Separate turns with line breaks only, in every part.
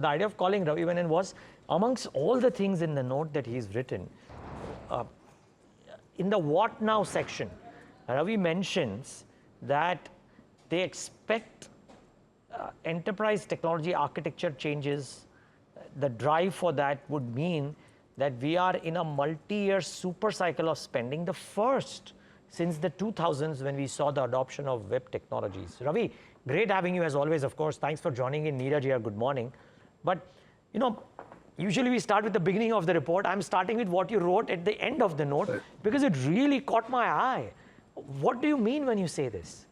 the idea of calling Ravi Menon was, amongst all the things in the note that he's written, uh, in the what now section, Ravi mentions that they expect enterprise technology architecture changes. The drive for that would mean that we are in a multi-year super cycle of spending, the first since the 2000s when we saw the adoption of web technologies. Ravi, great having you as always, of course. Thanks for joining in. Neeraj here, good morning. But, you know, usually we start with the beginning of the report. I'm starting with what you wrote at the end of the note because it really caught my eye. What do you mean when you say this?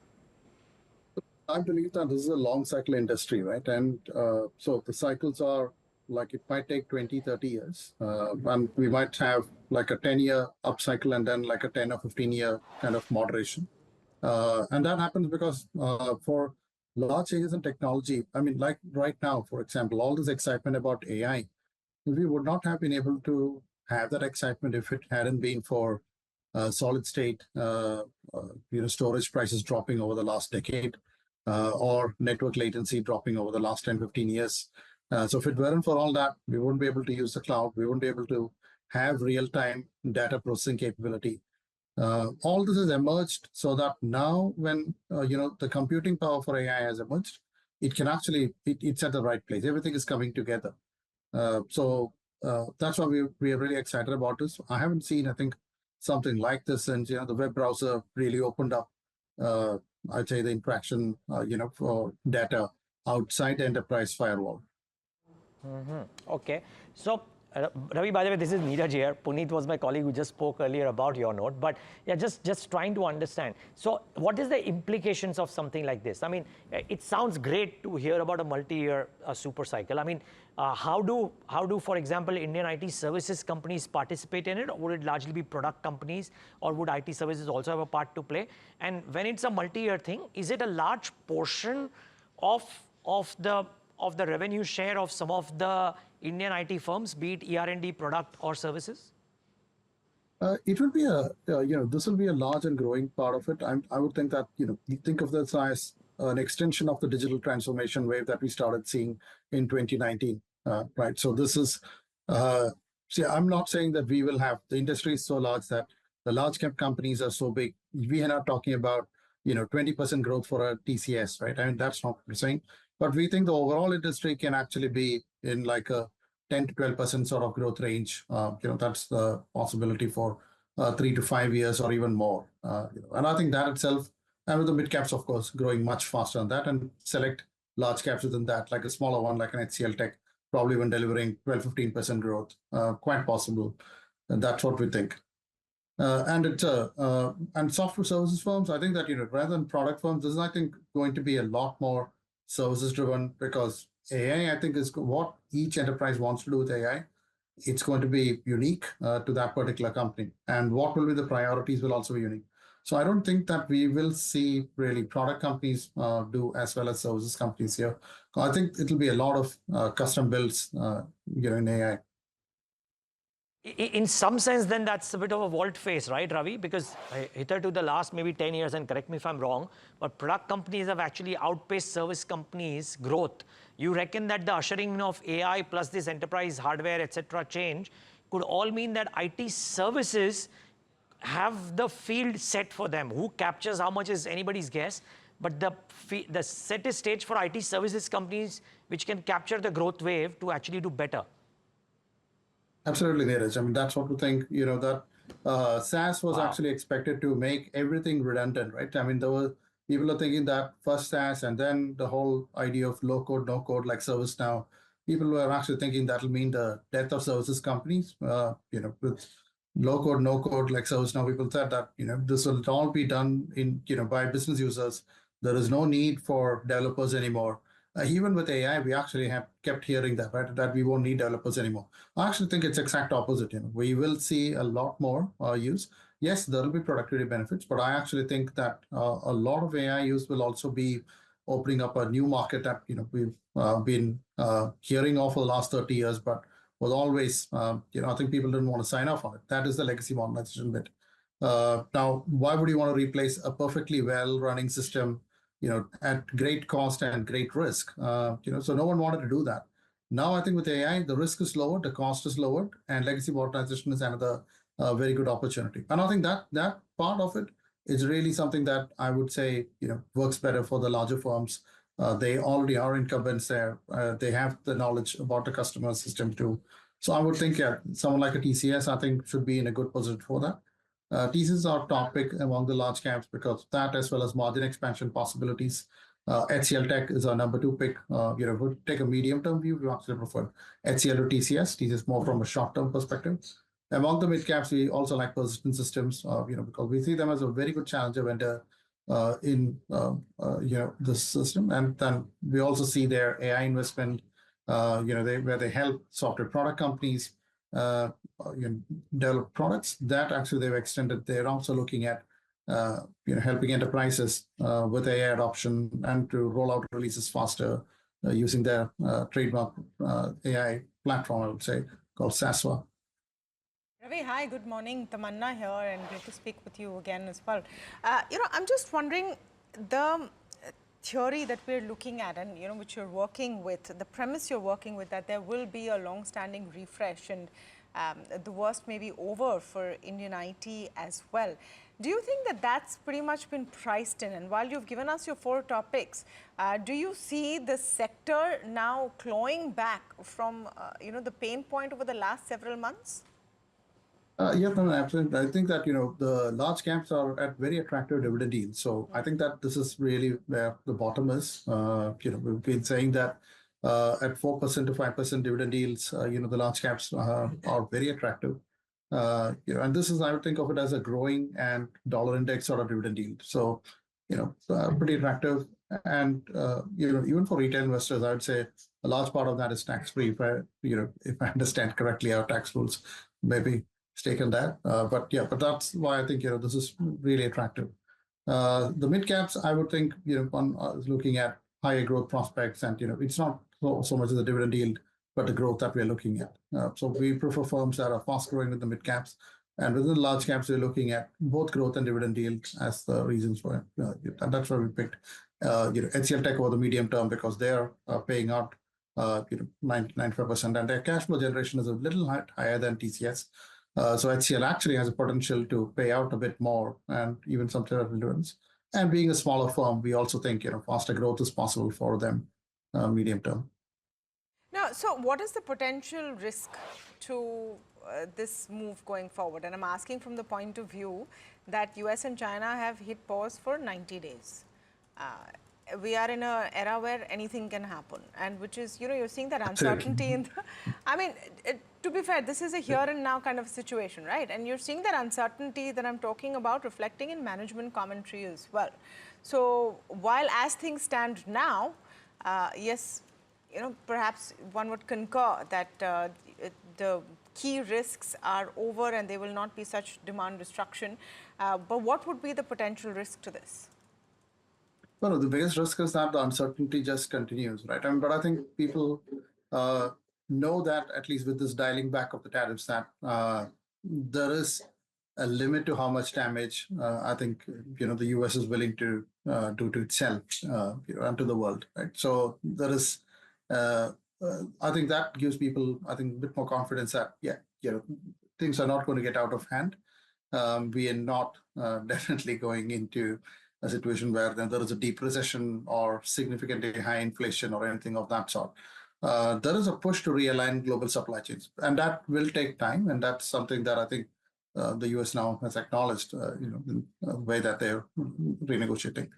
I believe that this is a long cycle industry, right? And so the cycles are like, it might take 20, 30 years. And we might have like a 10-year upcycle and then like a 10 or 15-year kind of moderation. And that happens because for large changes in technology, I mean, like right now, for example, all this excitement about AI, we would not have been able to have that excitement if it hadn't been for solid state, storage prices dropping over the last decade, or network latency dropping over the last 10, 15 years. So if it weren't for all that, we wouldn't be able to use the cloud. We wouldn't be able to have real-time data processing capability. All this has emerged so that now when, the computing power for AI has emerged, it can actually, it's at the right place. Everything is coming together. So that's why we are really excited about this. I haven't seen, I think, something like this since, the web browser really opened up, I'd say, the interaction, for data outside the enterprise firewall.
Okay. So, Ravi, by the way, this is Neeraj here. Puneet was my colleague who just spoke earlier about your note. But yeah, just trying to understand. So what is the implications of something like this? I mean, it sounds great to hear about a multi-year super cycle. I mean, how do, for example, Indian IT services companies participate in it? Or would it largely be product companies? Or would IT services also have a part to play? And when it's a multi-year thing, is it a large portion of the revenue share of some of the Indian IT firms, be it ER&D product or services?
It will be this will be a large and growing part of it. I would think that, you think of this as an extension of the digital transformation wave that we started seeing in 2019, right? So this is, see, I'm not saying that we will have, the industry is so large that the large cap companies are so big. We are not talking about, 20% growth for a TCS, right? I mean, that's not what we're saying. But we think the overall industry can actually be in like a 10 to 12% sort of growth range. That's the possibility for 3 to 5 years or even more. And I think that itself, and with the mid caps, of course, growing much faster than that, and select large caps within that, like a smaller one, like an HCL Tech, probably when delivering 12, 15% growth, quite possible. And that's what we think. And it's and software services firms, I think that, rather than product firms, this is, I think, going to be a lot more services driven, because AI, I think, is what each enterprise wants to do with AI. It's going to be unique to that particular company, and what will be the priorities will also be unique. So I don't think that we will see really product companies do as well as services companies here. I think it'll be a lot of custom builds, in AI.
In some sense, then that's a bit of a vault face, right, Ravi? Because hitherto the last maybe 10 years, and correct me if I'm wrong, but product companies have actually outpaced service companies' growth. You reckon that the ushering in of AI plus this enterprise hardware, etc., change could all mean that IT services have the field set for them? Who captures how much is anybody's guess, but the set is stage for IT services companies which can capture the growth wave to actually do better.
Absolutely, Neeraj. I mean, that's what we think, that SaaS was actually expected to make everything redundant, right? I mean, there were people are thinking that first SaaS and then the whole idea of low code, no code, like ServiceNow. People were actually thinking that'll mean the death of services companies, with low code, no code, like ServiceNow. People said that, this will all be done by business users. There is no need for developers anymore. Even with AI, we actually have kept hearing that, right? That we won't need developers anymore. I actually think it's exact opposite. We will see a lot more use. Yes, there will be productivity benefits, but I actually think that a lot of AI use will also be opening up a new market that we've been hearing of for the last 30 years, but was always, I think people didn't want to sign off on it. That is the legacy modernization bit. Now, why would you want to replace a perfectly well-running system at great cost and great risk? So no one wanted to do that. Now I think with AI, the risk is lowered, the cost is lowered, and legacy modernization is another very good opportunity. And I think that part of it is really something that I would say works better for the larger firms. They already are incumbents there. They have the knowledge about the customer system too. So I would think, yeah, someone like a TCS, I think, should be in a good position for that. TCS are top pick among the large caps because of that, as well as margin expansion possibilities. HCL Tech is our number two pick. We'll take a medium term view. We actually prefer HCL to TCS. TCS more from a short term perspective. Among the mid caps, we also like Persistent Systems, because we see them as a very good challenger vendor in this system, and then we also see their AI investment, where they help software product companies uh, develop products that actually they've extended. They're also looking at helping enterprises with AI adoption and to roll out releases faster using their trademark AI platform, I would say, called SASWA.
Ravi, hi, good morning. Tamanna here, and great to speak with you again as well. I'm just wondering, the theory that we're looking at and, which you're working with, the premise you're working with, that there will be a long-standing refresh and the worst may be over for Indian IT as well. Do you think that that's pretty much been priced in? And while you've given us your 4 topics, do you see the sector now clawing back from, the pain point over the last several months?
Yeah, no, absolutely. I think that the large caps are at very attractive dividend yields. So I think that this is really where the bottom is. We've been saying that at 4% to 5% dividend yields, the large caps are very attractive. And this is, I would think of it as a growing and dollar index sort of dividend yield. So pretty attractive. And even for retail investors, I would say a large part of that is tax free. If I understand correctly, our tax rules maybe taken that. But that's why I think this is really attractive. The mid caps, I would think one is looking at higher growth prospects, and it's not so much of the dividend yield, but the growth that we're looking at. So we prefer firms that are fast growing with the mid caps, and within the large caps, we're looking at both growth and dividend yield as the reasons for it. And that's why we picked HCL Tech over the medium term, because they're paying out 95%, and their cash flow generation is a little higher than TCS. So HCL actually has a potential to pay out a bit more and even some returns. And being a smaller firm, we also think faster growth is possible for them medium term.
Now, so what is the potential risk to this move going forward? And I'm asking from the point of view that US and China have hit pause for 90 days. We are in an era where anything can happen, and which is, you're seeing that uncertainty in to be fair, this is a here and now kind of situation, right? And you're seeing that uncertainty that I'm talking about reflecting in management commentary as well. So while as things stand now, yes, perhaps one would concur that the key risks are over and there will not be such demand destruction. But what would be the potential risk to this?
Well, the biggest risk is that the uncertainty just continues, right? But I think people know that, at least with this dialing back of the tariffs, that there is a limit to how much damage I think the US is willing to do to itself and to the world, right? So there is, I think that gives people, I think, a bit more confidence that things are not going to get out of hand. We are not definitely going into a situation where there is a deep recession or significantly high inflation or anything of that sort. There is a push to realign global supply chains, and that will take time. And that's something that I think the US now has acknowledged, in the way that they're renegotiating.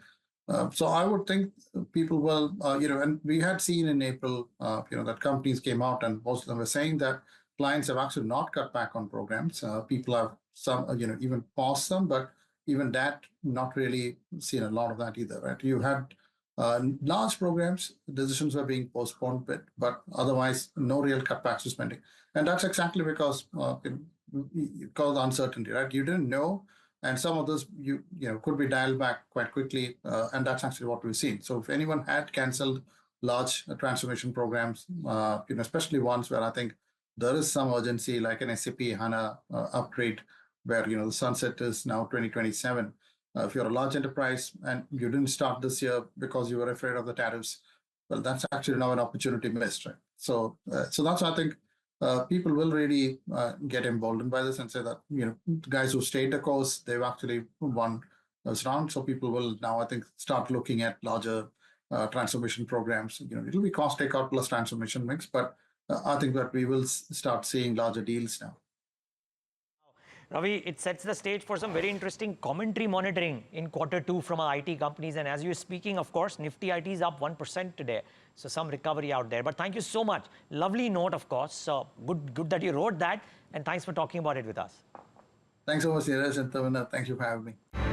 So I would think people will, and we had seen in April, that companies came out and most of them were saying that clients have actually not cut back on programs. People have some, even paused them, but even that, not really seen a lot of that either, right? You had large programs, decisions were being postponed, but otherwise, no real cutbacks to spending. And that's exactly because of uncertainty, right? You didn't know, and some of those could be dialed back quite quickly, and that's actually what we've seen. So if anyone had cancelled large transformation programs, especially ones where I think there is some urgency, like an SAP HANA upgrade, where the sunset is now 2027. If you're a large enterprise and you didn't start this year because you were afraid of the tariffs, well, that's actually now an opportunity missed, right? So that's why I think people will really get emboldened by this and say that, guys who stayed the course, they've actually won this round. So people will now, I think, start looking at larger transformation programs. It'll be cost takeout plus transformation mix, but I think that we will start seeing larger deals now.
Ravi, it sets the stage for some very interesting commentary monitoring in Q2 from our IT companies. And as you're speaking, of course, Nifty IT is up 1% today. So some recovery out there. But thank you so much. Lovely note, of course. So good that you wrote that. And thanks for talking about it with us.
Thanks so much, Neeraj and Tavana. Thank you for having me.